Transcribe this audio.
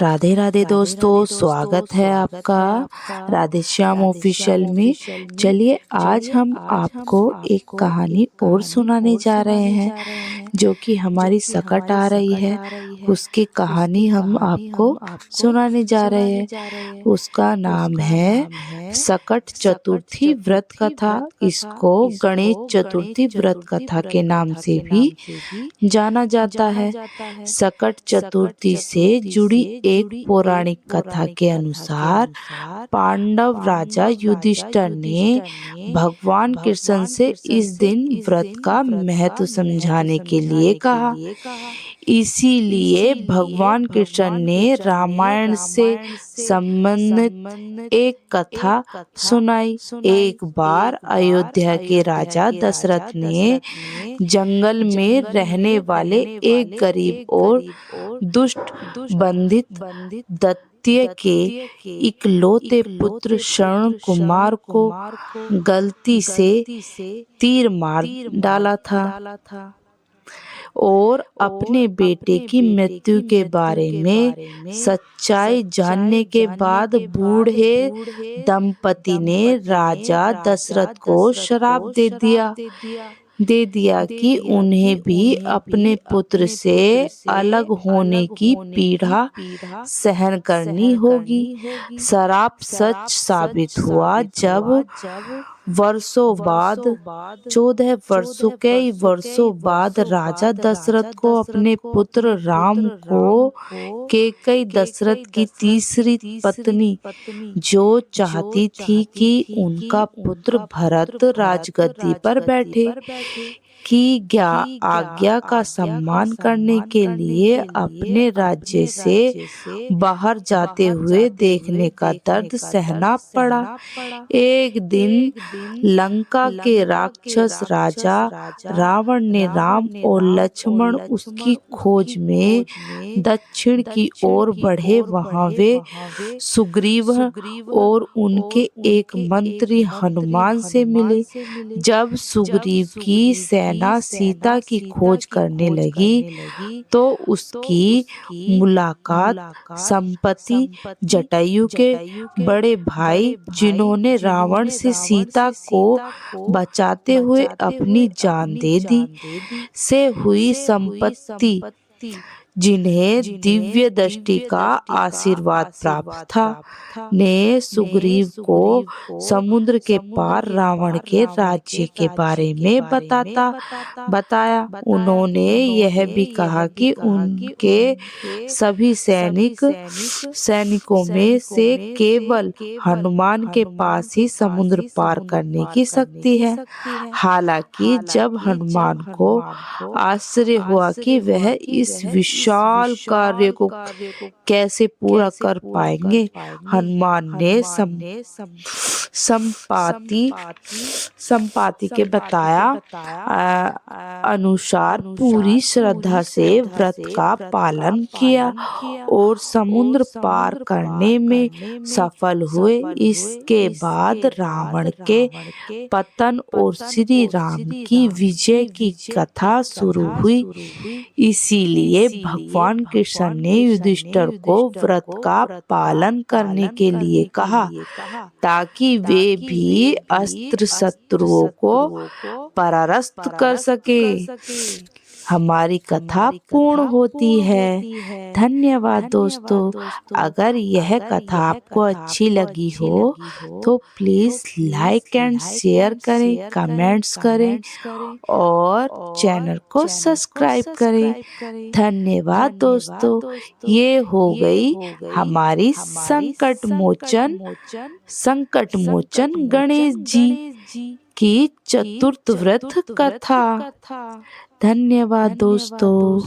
राधे राधे दोस्तों, स्वागत है आपका राधे श्याम ऑफिशियल में। चलिए आज हम आपको एक कहानी और सुनाने जा रहे हैं जो कि हमारी सकट आ रही है। उसकी कहानी हम आपको सुनाने जा रहे हैं। उसका नाम है सकट चतुर्थी व्रत कथा। इसको गणेश चतुर्थी व्रत कथा के नाम से भी जाना जाता है। सकट चतुर्थी से जुड़ी एक पौराणिक कथा के अनुसार पांडव राजा युधिष्ठिर ने भगवान कृष्ण से इस दिन व्रत का महत्व समझाने के लिए कहा। इसीलिए भगवान कृष्ण ने रामायण से संबंधित एक कथा सुनाई। एक बार अयोध्या के राजा दशरथ ने जंगल में रहने वाले एक गरीब और दुष्ट बंधित दैत्य के इकलौते पुत्र श्रवण कुमार को गलती से तीर मार डाला था और अपने बेटे की मृत्यु के बारे में सच्चाई जानने के बाद बूढ़े दंपति ने राजा दशरथ को श्राप दे दिया कि उन्हें भी अपने पुत्र से अलग होने की पीड़ा सहन करनी होगी। श्राप सच साबित हुआ जब वर्षों बाद 14 वर्षों बाद राजा दशरथ को अपने पुत्र राम को कैकेयी दशरथ की तीसरी पत्नी जो चाहती थी कि उनका पुत्र भरत राजगद्दी पर बैठे की आज्ञा का सम्मान करने के लिए अपने राज्य से बाहर जाते हुए देखने का दर्द सहना पड़ा। एक दिन लंका के राक्षस राजा रावण ने राम और लक्ष्मण उसकी खोज में दक्षिण की ओर बढ़े। वहां वे सुग्रीव और उनके एक मंत्री हनुमान से मिले। जब सुग्रीव की सेना सीता की खोज करने लगी तो उसकी मुलाकात संपत्ति जटायु के बड़े भाई, जिन्होंने रावण से सीता को बचाते हुए अपनी जान दे दी, से हुई। संपत्ति जिन्हें दिव्य दृष्टि का आशीर्वाद प्राप्त था, ने सुग्रीव को समुद्र के पार रावण के राज्य के बारे में बताया। उन्होंने यह भी कहा कि उनके सभी सैनिकों में से केवल हनुमान के पास ही समुद्र पार करने की शक्ति है। हालांकि जब हनुमान को आश्चर्य हुआ कि वह इस विशाल कार्य को कैसे पूरा कर पाएंगे, हनुमान ने संपाति के बताया अनुसार पूरी श्रद्धा से व्रत का पालन किया और समुद्र पार करने में सफल हुए। इसके बाद रावण के पतन और श्री राम की विजय की कथा शुरू हुई। इसीलिए भगवान कृष्ण ने युधिष्ठिर को व्रत का पालन करने के लिए कहा, ताकि वे भी अस्त्र शत्रुओं को परास्त कर सके। हमारी कथा पूर्ण होती है। धन्यवाद दोस्तों। अगर यह कथा आपको अच्छी लगी हो तो प्लीज लाइक एंड शेयर करें, कमेंट्स करें और चैनल को सब्सक्राइब करें। धन्यवाद दोस्तों। ये हो गई हमारी संकट मोचन गणेश जी की चतुर्थ व्रत कथा। धन्यवाद दोस्तों।